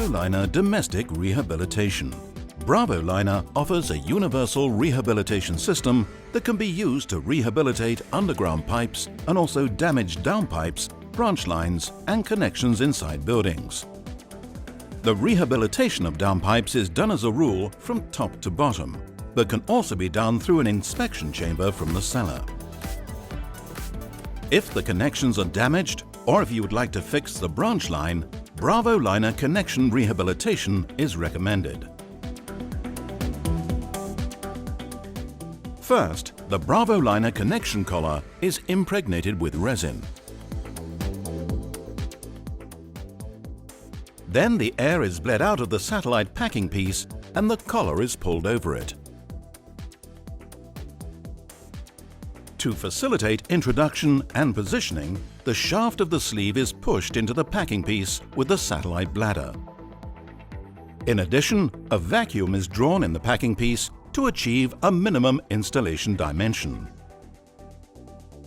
Brawoliner Domestic Rehabilitation. Brawoliner offers a universal rehabilitation system that can be used to rehabilitate underground pipes and also damaged downpipes, branch lines and connections inside buildings. The rehabilitation of downpipes is done as a rule from top to bottom, but can also be done through an inspection chamber from the cellar. If the connections are damaged, or if you would like to fix the branch line, Brawoliner Connection Rehabilitation is recommended. First, the Brawoliner connection collar is impregnated with resin. Then the air is bled out of the satellite packing piece and the collar is pulled over it. To facilitate introduction and positioning, the shaft of the sleeve is pushed into the packing piece with the satellite bladder. In addition, a vacuum is drawn in the packing piece to achieve a minimum installation dimension.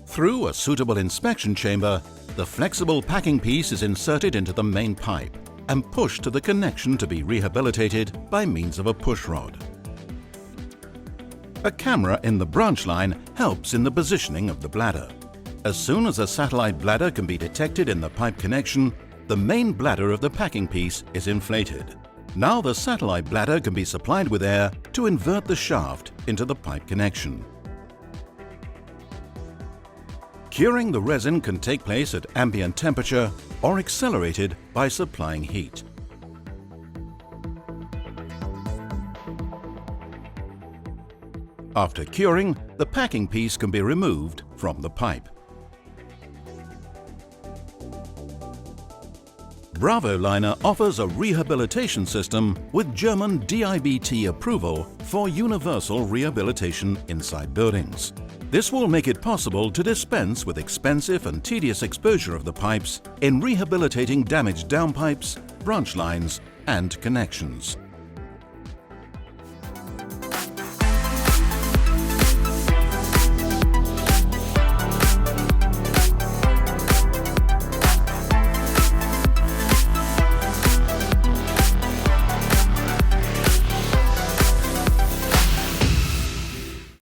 Through a suitable inspection chamber, the flexible packing piece is inserted into the main pipe and pushed to the connection to be rehabilitated by means of a push rod. A camera in the branch line helps in the positioning of the bladder. As soon as a satellite bladder can be detected in the pipe connection, the main bladder of the packing piece is inflated. Now the satellite bladder can be supplied with air to invert the shaft into the pipe connection. Curing the resin can take place at ambient temperature or accelerated by supplying heat. After curing, the packing piece can be removed from the pipe. Brawoliner offers a rehabilitation system with German DIBT approval for universal rehabilitation inside buildings. This will make it possible to dispense with expensive and tedious exposure of the pipes in rehabilitating damaged downpipes, branch lines and connections.